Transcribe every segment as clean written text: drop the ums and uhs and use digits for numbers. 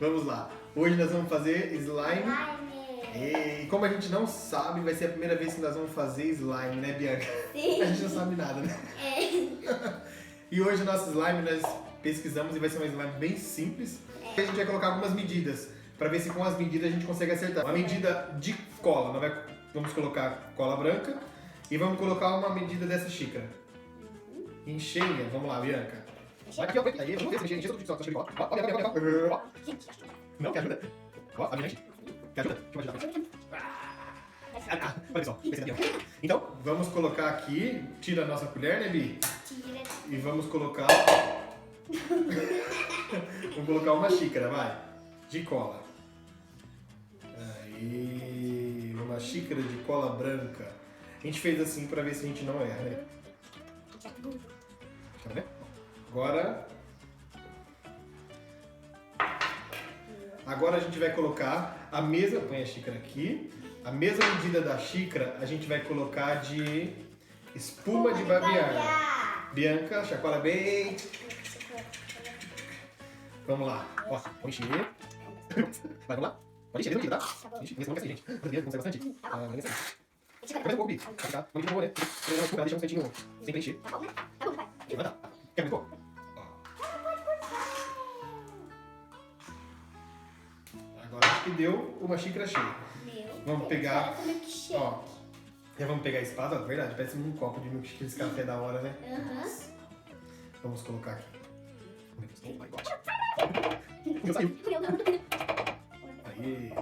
Vamos lá. Hoje nós vamos fazer slime. E como a gente não sabe, vai ser a primeira vez que nós vamos fazer slime, né, Bianca? Sim. A gente não sabe nada, né? E hoje o nosso slime nós pesquisamos e vai ser um slime bem simples. A gente vai colocar algumas medidas para ver se com as medidas a gente consegue acertar. Uma medida de cola, vamos colocar cola branca e vamos colocar uma medida dessa xícara. Encheia, vamos lá, Bianca. Vai aqui, ó, aí, vamos ver se encher tudo de cola. Ó, não, quer ajuda? Ó, a minha gente. Quer ajuda? Deixa eu ajudar. Olha só, então, vamos colocar aqui, tira a nossa colher, né, Bi? Tira. E vamos colocar... vamos colocar uma xícara, vai, de cola. Aí, uma xícara de cola branca. A gente fez assim pra ver se a gente não erra, né? Tá vendo? Agora a gente vai colocar a mesma... Põe a xícara aqui. A mesma medida da xícara a gente vai colocar de espuma de barbear. Bianca, chacoalha bem. Vamos lá. Ó, vamos encher. Vai, vamos lá. Pode encher, mesmo medida, tá? Enche, não esquece, gente. Vamos consegue bastante. Vai nessa aí. Vai um pouco, Bi. Vai ficar. Vamos encher um pouco, né? Deixa um centinho sem preencher. Tá bom, né? Tá bom, vai. Levanta. Quer muito pouco? Agora acho que deu uma xícara cheia. Vamos pegar, ó, já vamos pegar a espada, verdade, parece um copo de milkshake, esse café da hora, né? Vamos colocar aqui. Não saiu. Aí.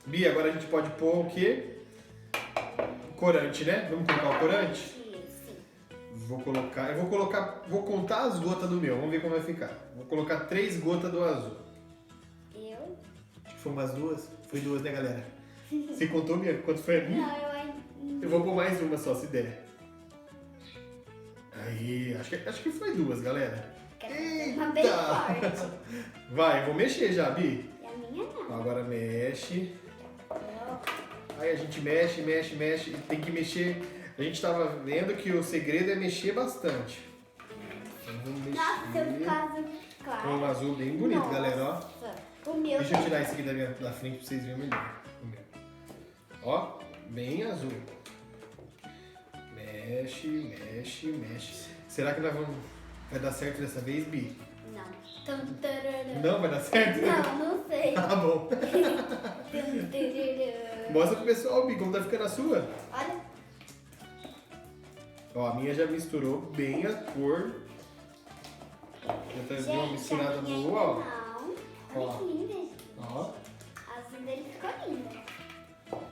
Bia, agora a gente pode pôr o quê? Corante, né? Vamos colocar o corante? Vou contar as gotas do meu, vamos ver como vai ficar. Vou colocar 3 gotas do azul. Acho que foi umas 2. Foi 2, né, galera? Você contou, Bia? Quanto foi a minha? Não, eu ainda... Eu vou pôr mais uma só, se der. Aí, acho que foi 2, galera. Uma bem forte. Vai, eu vou mexer já, Bi. E a minha não. Agora mexe. Aí a gente mexe. E tem que mexer. A gente tava vendo que o segredo é mexer bastante. Então vamos mexer. Nossa, eu quase... Claro. Com um azul bem bonito, Nossa. galera, ó. O meu... Deixa eu tirar esse aqui da frente pra vocês verem melhor. Ó, bem azul. Mexe. Será que vai dar certo dessa vez, Bi? Não. Não vai dar certo? Não sei. Tá bom. Mostra pro pessoal, Bi, como tá ficando a sua. Olha. Ó, a minha já misturou bem a cor. Já tá dando uma misturada boa, ó. Não. Olha que linda. Ó. A azul dele ficou linda.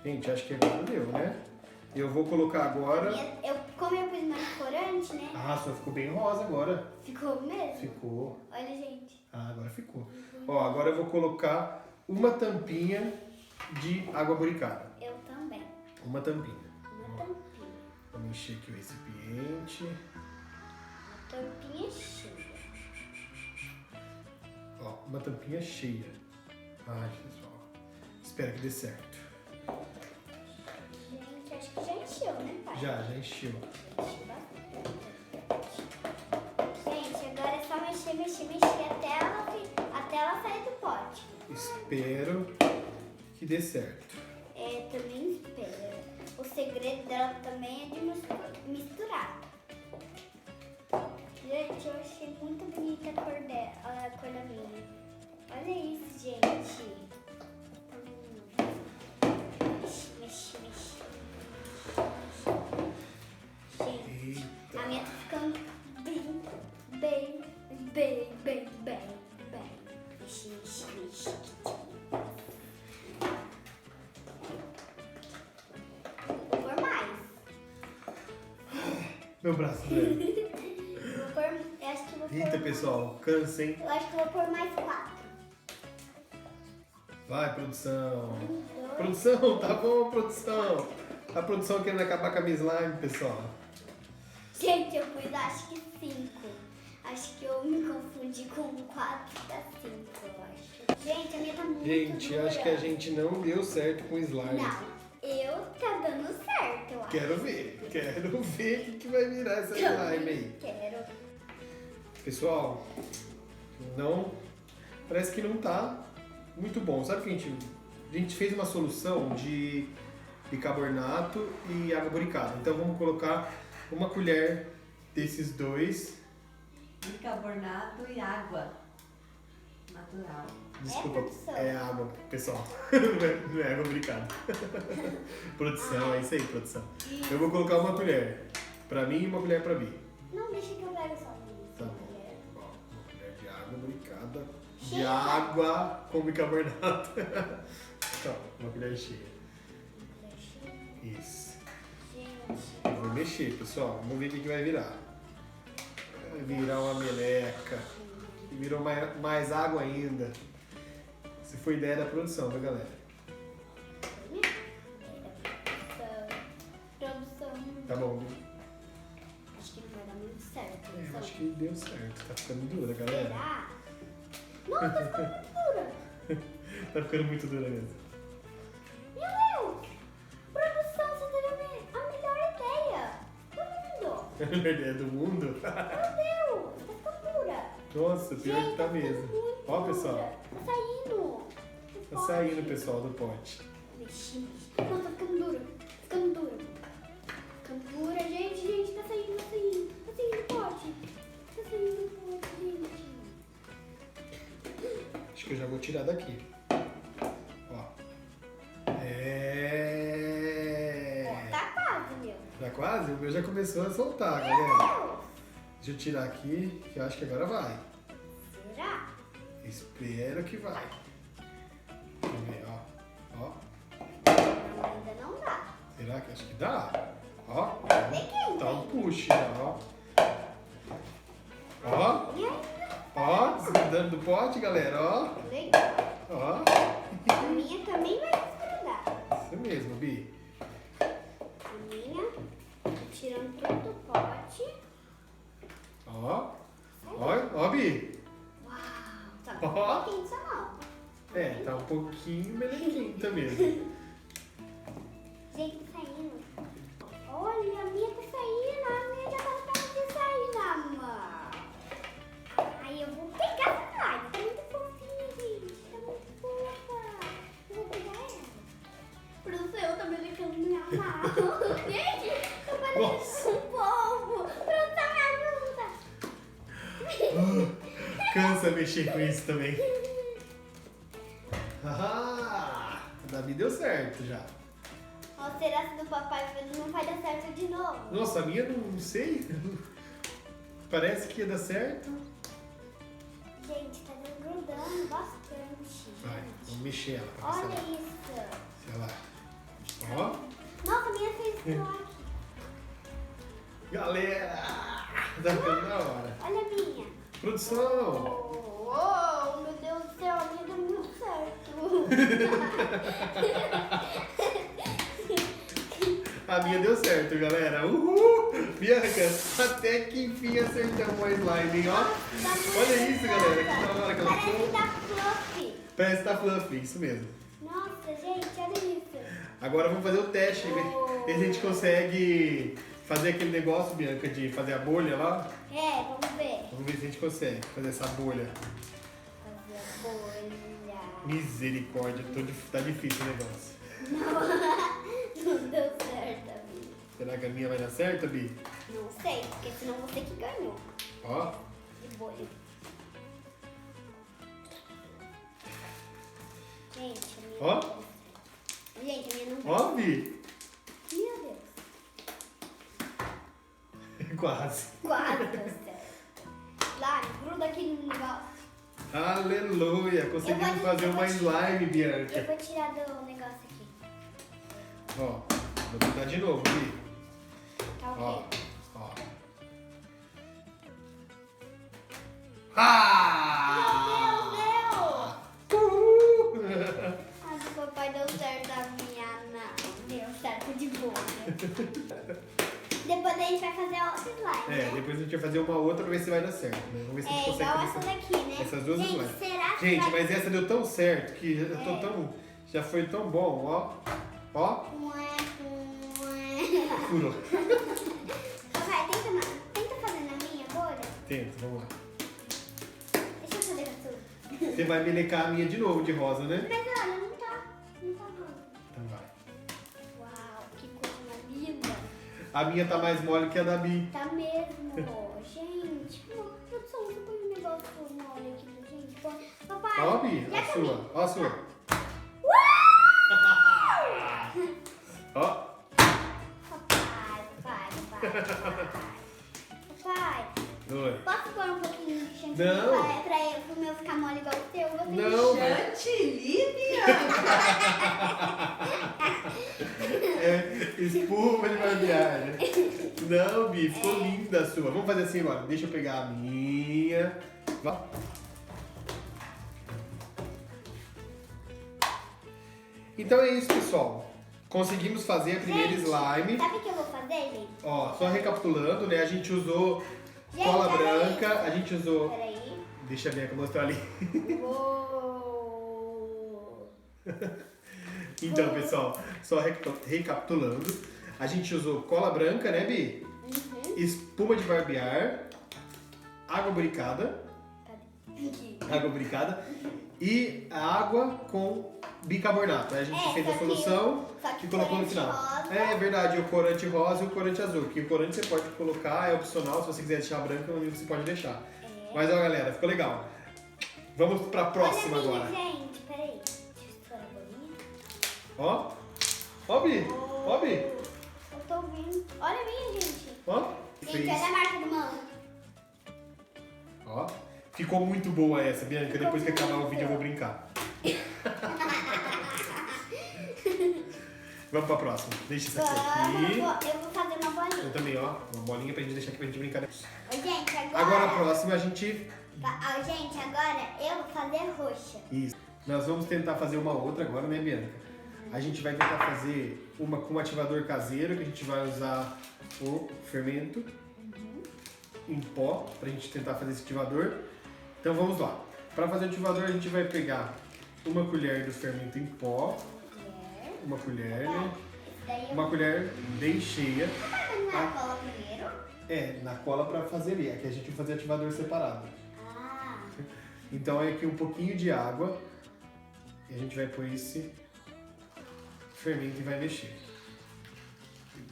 Gente, acho que agora deu, né? Eu vou colocar agora... Como eu pus mais corante, né? Ah, só ficou bem rosa agora. Ficou mesmo? Ficou. Olha, gente. Ah, agora ficou. Ó, agora eu vou colocar uma tampinha de água boricada. Eu também. Uma tampinha. Uma tampinha. Vamos encher aqui o recipiente. Uma tampinha cheia. Ó, uma tampinha cheia. Ai, pessoal. Espero que dê certo. Gente, acho que já encheu, né, pai? Já encheu. Encheu bastante. Gente, agora é só mexer até ela sair do pote. Espero que dê certo. Também espero. O segredo dela também é de misturar. Gente, eu achei muito bonita a cor da minha. Olha isso, gente. Mexe. Gente, Eita. a minha tá ficando bem. Mexe. Vou pôr mais. Meu braço doendo. Eu acho que vou pôr... Eita, pessoal. Cansa, hein? Eu acho que vou pôr mais 4. Vai, produção. Produção, tá bom, produção. A produção querendo acabar com a minha slime, pessoal. Gente, eu pus acho que 5. Acho que eu me confundi com 4 da 5, eu acho. Gente, a minha tá muito Gente, dura. acho que a gente não deu certo com slime. Não, eu tá dando certo, eu acho. Quero ver o que vai virar essa slime aí. Quero. Pessoal, Não, parece que não tá muito bom. Sabe o que a gente fez uma solução de bicarbonato e água boricada. Então vamos colocar uma colher desses dois. Bicarbonato e água natural. Desculpa, produção. é água, pessoal. Não é água boricada. Produção, é isso aí, produção. Eu vou colocar uma colher pra mim e uma colher pra Bi. Não, deixa que eu pego sozinho. Tá bom. Ó, uma colher de água boricada. De Cheia. água com bicarbonato. Então, uma colher cheia. Isso. Gente, Eu vou mexer, pessoal. Vamos ver o que vai virar. Vai virar uma meleca. E virou mais água ainda. Se foi ideia da produção, tá, galera? produção. Tá bom. Acho que não vai dar muito certo. Eu produção. acho que deu certo. Tá ficando dura, galera. Será? Não, tá ficando muito dura. Tá ficando muito dura mesmo. Meu Deus! Produção, você teve a melhor ideia do mundo. É a melhor ideia do mundo? Meu Deus, tá ficando dura. Nossa, pior que tá ficando mesmo. muito Ó, dura. pessoal. Tá saindo. Tá saindo, pessoal, do pote. Mexi. Não, tá ficando dura. Tá ficando dura. Tá ficando dura, gente. Tá saindo, tá saindo. Tá saindo do pote. Tá saindo do pote, gente. Acho que eu já vou tirar daqui. Ó. Ó, tá quase, meu. Tá quase? O meu já começou a soltar, Meu galera. Deus. Deixa eu tirar aqui, que eu acho que agora vai. Será? Espero que vai. Vamos ver, ó. Ó. Não, ainda não dá. Será que acho que dá? Ó. Bem quente Tá um ainda. push já, ó. Ó. E ainda? Ó. Desgrudando do pote, galera, ó. Legal. Ó. A minha também vai desgrudar. Isso mesmo, Bi. A minha, tô tirando tudo do pote. Ó. Ó, Bi. Uau, tá Ó. bem quente só não. É, tá um pouquinho melequinta mesmo. Gente, tá saindo. Olha, a minha tá saindo. A minha já tá perto de sair na mão. Aí eu vou pegar essa slime. Tá muito fofinha, gente. Tá muito fofa. Eu vou pegar ela. Pro seu, tá me licando minha mão. Gente, tá Nossa. parecendo um polvo. Produção, me ajuda. Cansa mexer com isso também. Ah, a Davi deu certo já. Ó, será que do papai não vai dar certo de novo? Nossa, a minha não sei. Parece que ia dar certo. Gente, tá desgrudando bastante. Vai, gente. vamos mexer ela pra ver Olha se ela... isso. Sei lá. Ó, Nossa, a minha fez clock. galera! Tá ficando da hora. Olha a minha. Produção! Oh, meu Deus do céu, a minha deu muito certo. A minha deu certo, galera. Uhul! Bianca, até que enfim acertamos a slime, hein? Ó. Tá muito Olha isso, galera. Que gostosa. da hora que ela Parece ficou. da fluffy. Parece que tá fluffy, isso mesmo. Nossa, gente, olha isso. Agora vamos fazer o teste, ver se a gente consegue fazer aquele negócio, Bianca, de fazer a bolha lá. É, vamos ver. Vamos ver se a gente consegue fazer essa bolha. Fazer a bolha. Misericórdia, tá difícil o negócio. Não deu certo, amiga. Será que a minha vai dar certo, Bi? Não sei, porque senão você que ganhou. Ó, De bolha. Gente, a minha Ó. não deu certo. Gente, a minha não deu ó, Bi. Meu Deus. Quase. Quase deu certo. Lá, gruda aqui no negócio. Aleluia, conseguimos fazer uma slime, Eu Bianca. vou tirar do negócio aqui. Ó, vou tentar de novo, Bi. Tá ok? Ó, ó. Ah! Uhul! A do papai deu certo, a minha não. Deu certo de bolha. Depois a gente vai fazer outra slime, É, né? depois a gente vai fazer uma outra pra ver se vai dar certo, né? Vamos ver se a gente É consegue igual fazer essa daqui, né? essas duas gente, slimes. será que Gente, vai... mas essa deu tão certo que já tô tão. Já foi tão bom, ó. Ó, furou. Papai, tenta fazer na minha bolha. Tenta, vamos lá. Deixa eu Você vai melecar a minha de novo, de rosa, né? Mas olha, não tá rosa. Então vai. Uau, que coisa mais linda. A minha tá mais mole que a da Bi. Tá mesmo. Gente, produção, você põe um negócio mole aqui pra gente. Papai, Ó, Bi, já a que sua. Ó a sua. Ó. Papai. Papai, Oi. posso pôr um pouquinho de chantilly Não. pro meu ficar mole igual o seu? Eu tenho Não. Chantilly, Bianca. É espuma de barbear, né? Não, Bi, ficou linda a sua. Vamos fazer assim agora. Deixa eu pegar a minha. Ó. Então é isso, pessoal. Conseguimos fazer a primeira Gente, slime. Sabe o que eu vou fazer, gente? Ó, só recapitulando, né? A gente usou Gente, cola peraí. branca, a gente usou... Peraí. Deixa a Bianca mostrar ali. Uou. Então, pessoal, só recapitulando. A gente usou cola branca, né, Bi? Uhum. Espuma de barbear, água boricada, e a água com bicarbonato. Aí a gente fez a solução Só que e colocou no final. rosa. É verdade, o corante rosa e o corante azul. Que o corante você pode colocar, é opcional, se você quiser deixar branco, você pode deixar. Mas ó, galera, ficou legal. Vamos pra próxima Olha a minha, agora. gente, peraí. Deixa eu estourar a bolinha. Ó, ó, Bi, ó, Bi, Eu tô ouvindo. Olha a minha, gente. ó. Gente, Fez. olha a marca do mano. Ó, ficou muito boa essa, Bianca. Depois que acabar o vídeo eu vou brincar. Vamos pra próxima. Deixa isso aqui. Eu vou fazer uma bolinha. Eu também, ó. Uma bolinha pra gente deixar aqui pra gente brincar. Ô, gente, Agora a próxima a gente... Gente, agora eu vou fazer roxa. Isso. Nós vamos tentar fazer uma outra agora, né, Bianca? A gente vai tentar fazer uma com um ativador caseiro, que a gente vai usar o fermento em pó, pra gente tentar fazer esse ativador. Então vamos lá. Pra fazer o ativador a gente vai pegar uma colher do fermento em pó, uma colher, né? Daí eu Uma colher bem cheia. vou na cola primeiro. É, na cola pra fazer ali. Aqui a gente vai fazer ativador separado. Ah, Então é aqui um pouquinho de água. E a gente vai pôr esse fermento e vai mexer.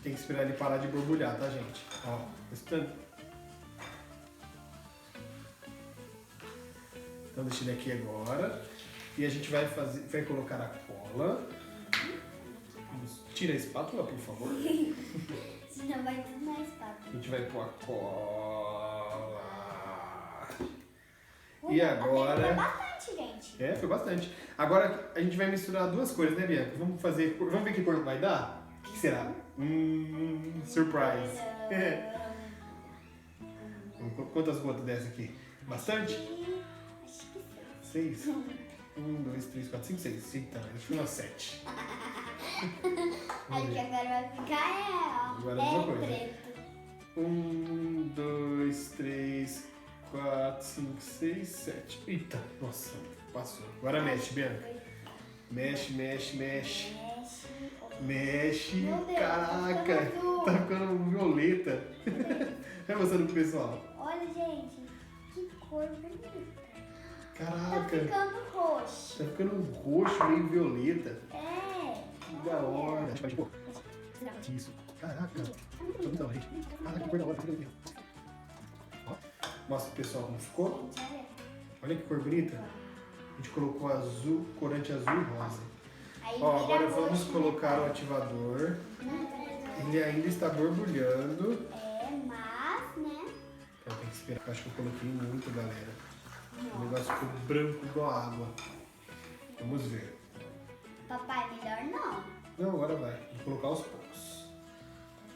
Tem que esperar ele parar de borbulhar, tá, gente? Ó, escutando? Então deixa ele aqui agora. E a gente vai colocar a cola. Tira a espátula, por favor. senão vai tudo na espátula. A gente vai pôr a cola. E agora... Foi bastante, gente. É, foi bastante. Agora a gente vai misturar duas cores, né, Bianca? Vamos ver que cor vai dar? O que será? Surprise. É. Quantas gotas dessa aqui? Bastante? Acho que sim. 6? 1, 2, 3, 4, 5, 6. Eita, acho que foi umas 7. Aí que agora vai ficar Agora é uma coisa. preto. 1, 2, 3, 4, 5, 6, 7. Eita, nossa, passou. Agora mexe, Bianca. Mexe, mexe, mexe. Mexe. Meu Deus, Caraca, tá ficando tá ficando violeta. Vai mostrando pro pessoal. Olha, gente, que cor bonita. Tá Caraca, ficando roxo. tá ficando roxo, meio violeta. É. Que da hora. Isso. Caraca, tá muito da hora. Caraca, que cor da hora. Ó, mostra pro pessoal como ficou. Gente, Olha que cor bonita. A gente colocou azul, corante azul e rosa. aí Ó, vira agora roxo, vamos né? colocar o ativador. Ele ainda está borbulhando. É, mas, né? Então tem que esperar. Acho que eu coloquei muito, galera. O negócio ficou branco igual água. Vamos ver. Papai, melhor não. Não, agora vai. Vou colocar aos poucos.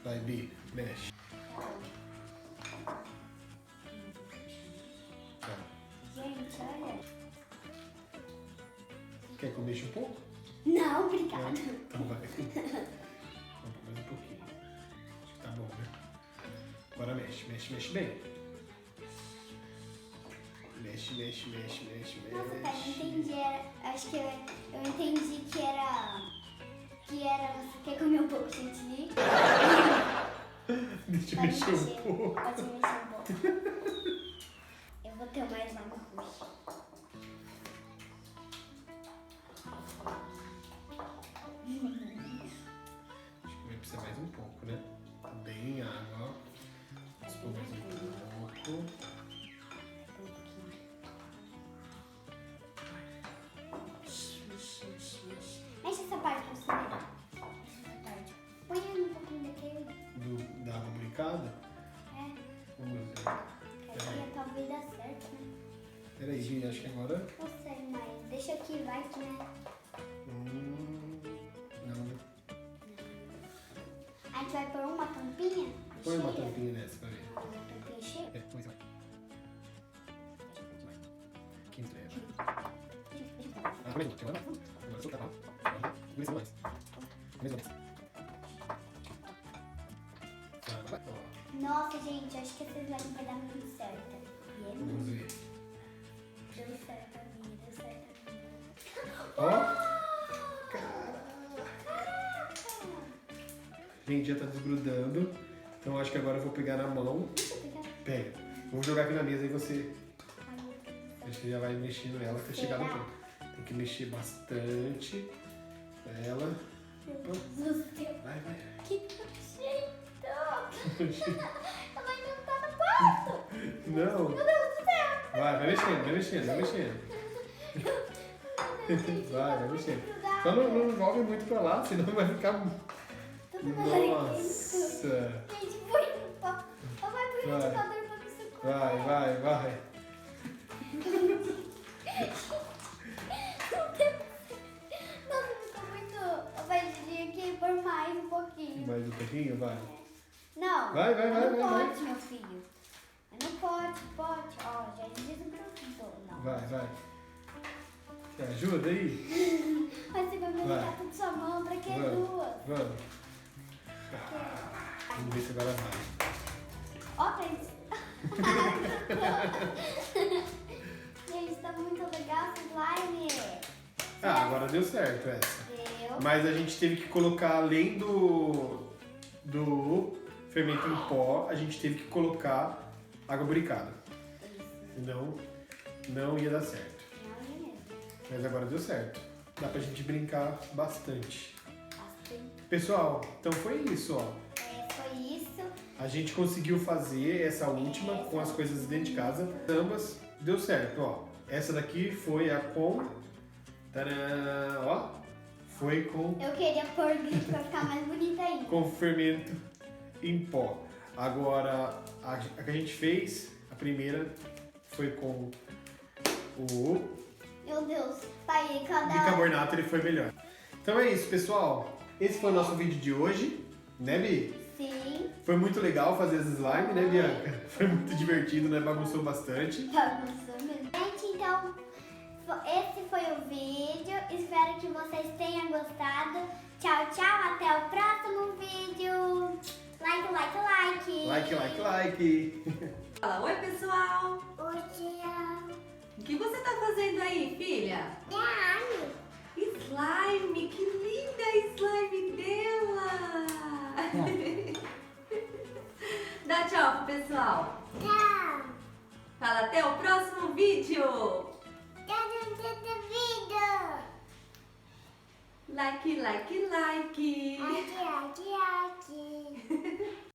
Vai, Bi, mexe. Tá. Gente, olha. Quer que eu mexa um pouco? Não, obrigada. Então vai. Vamos mais um pouquinho. Acho que tá bom, né? Agora mexe, mexe, mexe bem. Mexe, mexe, mexe, mexe, mexe. Nossa, pai, não entendi. Acho que eu entendi que era. Você quer comer um pouco de chantilly? Deixa eu Pode mexer um pouco. Pode mexer um pouco. Eu vou ter mais uma roxa. Olha, talvez dá certo, né? Peraí, Gi, acho que agora... Não sei, mas deixa aqui, vai que, né? Não, né? A gente vai pôr uma tampinha Põe uma cheia. tampinha nessa pra ver. Uma tampinha cheia. É, põe, vai. Aqui entrega. Ah, põe aí, agora vai. Agora solta, tá? Agora, segura esse mais. Mais. Vai. Nossa, gente, acho que esse slime vai dar muito certo. E é muito. Vamos ver. Deu certo a minha, deu certo a minha. Ó! Caraca! Gente, já tá desgrudando. Então acho que agora eu vou pegar na mão. Deixa eu pegar. Pega. Vou jogar aqui na mesa e você... Ai, meu Deus. Acho que já vai mexendo ela até chegar no ponto. Tem que mexer bastante ela. Meu Deus do céu. Vai, vai. Que jeito! Ela ainda não tá no ponto! Não. Meu Deus do céu! Vai mexendo, vai mexendo, vai mexendo. Meu Deus, gente, Vai tá muito mexendo. grudado. Só não envolve muito pra lá, senão vai ficar... Tudo barulhento. Nossa. Gente, põe no pó. Ou vai pro Vai. ventilador pra me socorrer. Vai. Nossa, ficou muito... Vai ter que pôr mais um pouquinho. Mais um pouquinho, vai. Não. Vai, mas não vai. pode, meu filho. Mas não pode. Ó, já desgrudou. Não. Vai. Te ajuda aí? Mas você vai me Vai. deixar tudo sua mão, pra que Vamos. duas? Vamos. Vamos ver se agora vai. Ó, Prince. Gente, tá muito legal esse slime. Ah, agora deu certo essa. Deu. Mas a gente teve que colocar, além do fermento em pó, a gente teve que colocar água buricada. Isso. Senão, não ia dar certo. Não é mesmo. Mas agora deu certo. Dá pra gente brincar bastante. Bastante. Pessoal, então foi isso, ó. Foi isso. A gente conseguiu fazer essa última com as coisas dentro de casa. Ambas deu certo, ó. Essa daqui foi a com... Tadã, ó. Foi com Eu queria pôr glitter pra ficar mais bonita ainda. com fermento em pó. Agora, a que a gente fez, a primeira, foi com o Meu Deus. Pai, cada... bicarbonato, ele foi melhor. Então é isso, pessoal. Esse foi o nosso vídeo de hoje, né, Bi? Sim. Foi muito legal fazer as slime, né, Bianca? Foi muito divertido, né? Bagunçou bastante. Bagunçou mesmo. Gente, então, esse foi o vídeo. Espero que vocês tenham gostado. Tchau, tchau. Até o próximo vídeo. Like. Fala, oi pessoal! Oi, tia. O que você tá fazendo aí, filha? Slime, que linda slime dela! Dá tchau pro pessoal. Tchau. Fala até o próximo vídeo. Like. Aqui.